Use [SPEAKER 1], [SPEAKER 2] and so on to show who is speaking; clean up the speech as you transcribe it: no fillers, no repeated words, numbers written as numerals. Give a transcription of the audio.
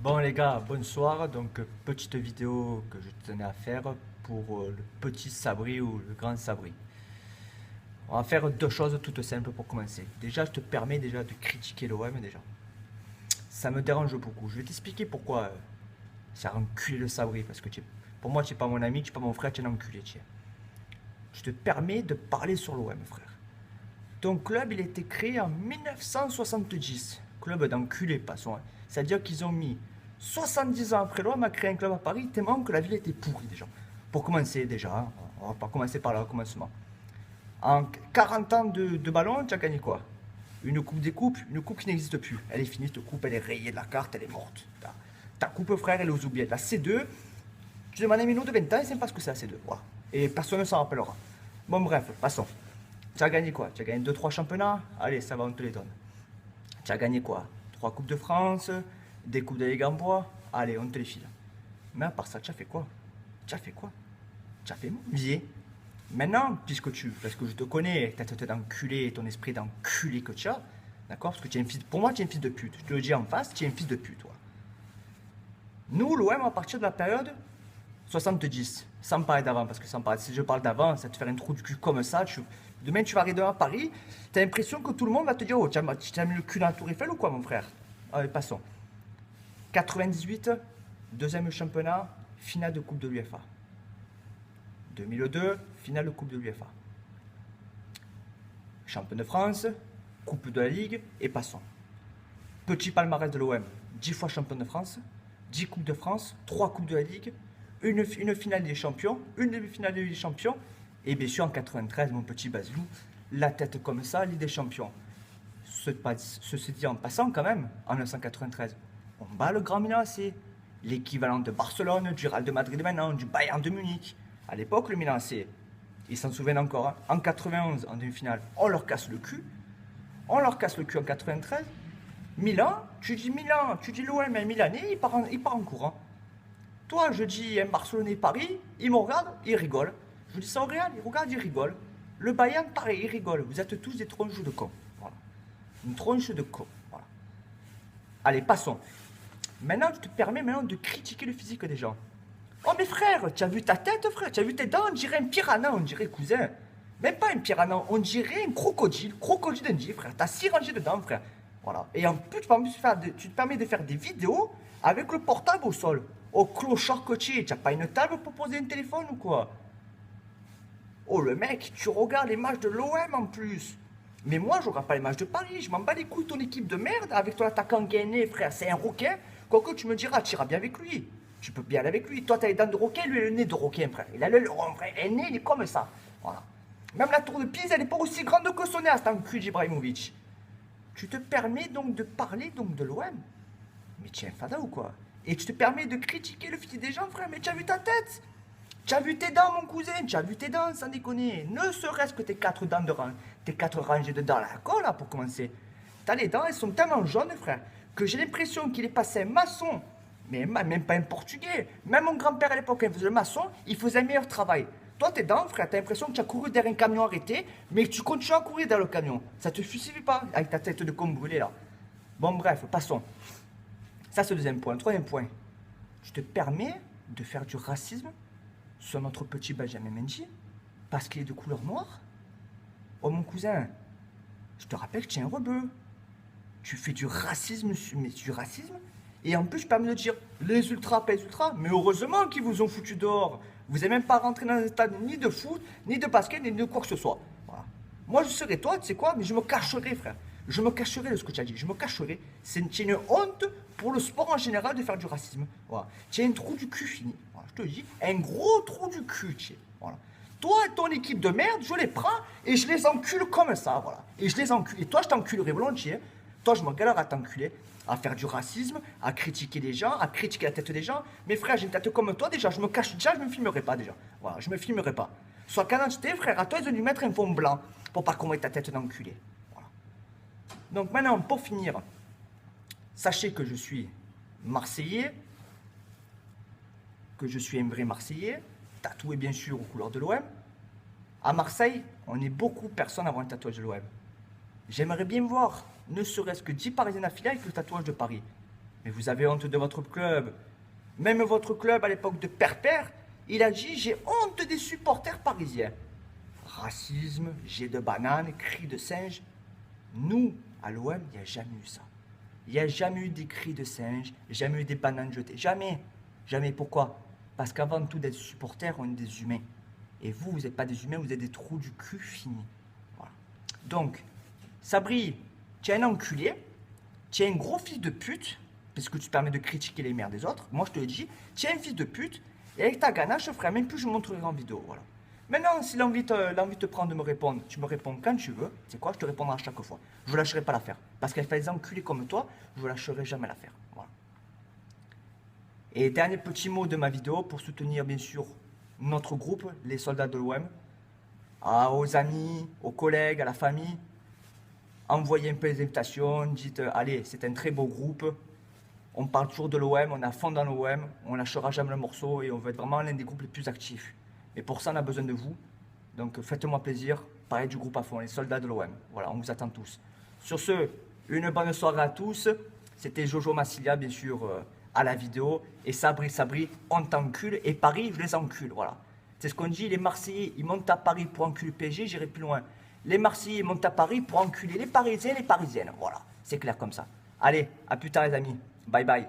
[SPEAKER 1] Bon les gars, bonsoir. Donc petite vidéo que je tenais à faire pour le petit sabri ou le grand sabri. On va faire deux choses toutes simples pour commencer. Déjà, je te permets déjà de critiquer l'OM déjà. Ça me dérange beaucoup. Je vais t'expliquer pourquoi ça a enculé le sabri. Parce que pour moi, tu n'es pas mon ami, tu n'es pas mon frère, tu es un enculé. Je te permets de parler sur l'OM, frère. Ton club, il a été créé en 1970. Club d'enculés, passons. C'est-à-dire qu'ils ont mis 70 ans après l'OM à créer un club à Paris, tellement que la ville était pourrie déjà. Pour commencer déjà, hein, on va pas commencer par là au commencement. En 40 ans de ballon, tu as gagné quoi? Une coupe des coupes, une coupe qui n'existe plus. Elle est finie, cette coupe, elle est rayée de la carte, elle est morte. Ta coupe, frère, elle est aux oubliettes. La C2, tu demandes à un minot de 20 ans, il ne sait pas ce que c'est la C2. Voilà. Et personne ne s'en rappellera. Bon, bref, passons. Tu as gagné quoi? Tu as gagné deux trois championnats? Allez, ça va, on te les donne. Tu as gagné quoi? 3 Coupes de France, des Coupes de Ligue en bois? Allez, on te les file. Mais à part ça, tu as fait quoi? Tu as fait quoi? Tu as fait miser. Maintenant, parce que je te connais, ta tête d'enculé, ton esprit d'enculé que tu as, d'accord? Parce que tu es un fils, pour moi, tu es un fils de pute. Je te le dis en face, tu es un fils de pute, toi. Nous, l'OM, à partir de la période 70, sans parler d'avant, parce que si je parle d'avant, ça te fait un trou du cul comme ça. Demain, tu vas arriver à Paris, tu as l'impression que tout le monde va te dire: oh, tu as mis le cul dans la Tour Eiffel ou quoi, mon frère? Allez, passons. 98, deuxième championnat, finale de Coupe de l'UEFA. 2002, finale de Coupe de l'UEFA. Champion de France, Coupe de la Ligue, et passons. Petit palmarès de l'OM, 10 fois champion de France, 10 Coupes de France, 3 Coupes de la Ligue, une finale des champions, une demi-finale des champions, et bien sûr en 93, mon petit Basilou, la tête comme ça, Ligue des champions. Ceci dit en passant quand même, en 1993, on bat le Grand Milan AC, l'équivalent de Barcelone, du Real de Madrid maintenant, du Bayern de Munich. À l'époque, le Milan AC, ils s'en souviennent encore, hein, en 91, en demi-finale, on leur casse le cul. On leur casse le cul en 93. Milan, tu dis l'OM, un Milanais, il part en courant. Toi, je dis un Barcelonais Paris, il me regarde, il rigole. Je dis ça au Real, il regarde, il rigole. Le Bayern, pareil, il rigole. Vous êtes tous des tronches de cons. Voilà. Une tronche de cons. Voilà. Allez, passons. Maintenant, je te permets maintenant de critiquer le physique des gens. Oh, mais frère, tu as vu ta tête, frère? Tu as vu tes dents? On dirait un piranha, on dirait cousin. Même pas un piranha, on dirait un crocodile. Crocodile d'Indie, frère. T'as 6 rangées de dents, frère. Voilà. Et en plus, tu te permets de faire des vidéos avec le portable au sol. Au clochard côtier. Tu n'as pas une table pour poser un téléphone ou quoi? Oh, le mec, tu regardes les matchs de l'OM en plus. Mais moi, je regarde pas les matchs de Paris. Je m'en bats les couilles, ton équipe de merde. Avec ton attaquant gainé, frère. C'est un requin. Quoique tu me diras, tu iras bien avec lui. Tu peux bien aller avec lui. Toi, tu as les dents de requin, lui, le nez de requin, frère. Il a le frère. Un nez, il est comme ça. Voilà. Même la tour de Pise, elle n'est pas aussi grande que son nez à cet enculé d'Ibrahimovic. Tu te permets donc de parler donc de l'OM. Mais tu es un fada ou quoi? Et tu te permets de critiquer le physique des gens, frère. Mais tu as vu ta tête? Tu as vu tes dents, mon cousin? Tu as vu tes dents, sans déconner. Ne serait-ce que tes 4 dents de rang, tes 4 rangées de dents à la colle, là, pour commencer. T'as les dents, elles sont tellement jaunes, frère, que j'ai l'impression qu'il est passé un maçon. Mais même pas un portugais. Même mon grand-père à l'époque, quand il faisait le maçon, il faisait un meilleur travail. Toi, tes dents, frère, t'as l'impression que tu as couru derrière un camion arrêté, mais que tu continues à courir derrière le camion. Ça te suffit pas, avec ta tête de con brûlée, là. Bon, bref, passons. Ça, c'est le deuxième point. Le troisième point, tu te permets de faire du racisme sur notre petit Benjamin Mendy parce qu'il est de couleur noire? Oh, mon cousin, je te rappelle que tu es un rebeu. Tu fais du racisme, mais du racisme. Et en plus, je permets de dire, les ultras, pas les ultras, mais heureusement qu'ils vous ont foutu dehors. Vous n'êtes même pas rentré dans un stade ni de foot, ni de basket, ni de quoi que ce soit. Voilà. Moi, je serais toi, tu sais quoi, mais je me cacherai, frère. Je me cacherai de ce que tu as dit. Je me cacherai. C'est une honte pour le sport en général de faire du racisme. Voilà. Tu as un trou du cul fini. Voilà, je te le dis, un gros trou du cul, tu sais. Voilà. Toi et ton équipe de merde, je les prends et je les encule comme ça, voilà. Et je les encule. Et toi, je t'enculerai volontiers. Toi, je me galère à t'enculer, à faire du racisme, à critiquer les gens, à critiquer la tête des gens. Mais frère, j'ai une tête comme toi déjà, je me cache déjà, je me filmerai pas déjà. Voilà, je me filmerai pas. Sois canadité, frère, à toi, ils ont dû mettre un fond blanc pour pas qu'on mette ta tête d'enculé. Voilà. Donc maintenant, pour finir, sachez que je suis Marseillais, que je suis un vrai Marseillais, tatoué bien sûr aux couleurs de l'OM. À Marseille, on est beaucoup de personnes à avoir un tatouage de l'OM. J'aimerais bien voir, ne serait-ce que 10 Parisiens affiliés avec le tatouage de Paris. Mais vous avez honte de votre club. Même votre club, à l'époque de Perper, il a dit « J'ai honte des supporters parisiens ». Racisme, jet de banane, cris de singe. Nous, à l'OM, il n'y a jamais eu ça. Il n'y a jamais eu des cris de singe, jamais eu des bananes jetées. Jamais. Jamais. Pourquoi? Parce qu'avant tout d'être supporter, on est des humains. Et vous, vous n'êtes pas des humains, vous êtes des trous du cul finis. Voilà. Donc, Sabri, tu es un enculé, tu es un gros fils de pute, parce que tu te permets de critiquer les mères des autres. Moi, je te le dis, tu es un fils de pute, et avec ta ganache, je ferai même plus, je me montrerai en vidéo. Voilà. Maintenant, si l'envie te prend de me répondre, tu me réponds quand tu veux. C'est quoi? Je te répondrai à chaque fois. Je ne lâcherai pas l'affaire. Parce qu'elle fait des enculés comme toi, je ne lâcherai jamais l'affaire. Voilà. Et dernier petit mot de ma vidéo pour soutenir bien sûr notre groupe, les soldats de l'OM, aux amis, aux collègues, à la famille. Envoyez un peu les invitations, dites allez, c'est un très beau groupe. On parle toujours de l'OM, on est à fond dans l'OM, on lâchera jamais le morceau et on va être vraiment l'un des groupes les plus actifs. Et pour ça, on a besoin de vous. Donc faites-moi plaisir, parlez du groupe à fond, les soldats de l'OM. Voilà, on vous attend tous. Sur ce, une bonne soirée à tous. C'était Jojo Massilia, bien sûr, à la vidéo. Et Sabri, on t'encule. Et Paris, je les encule, voilà. C'est ce qu'on dit, les Marseillais, ils montent à Paris pour enculer le PSG, j'irai plus loin. Les Marseillais montent à Paris pour enculer les Parisiens et les Parisiennes. Voilà, c'est clair comme ça. Allez, à plus tard les amis. Bye bye.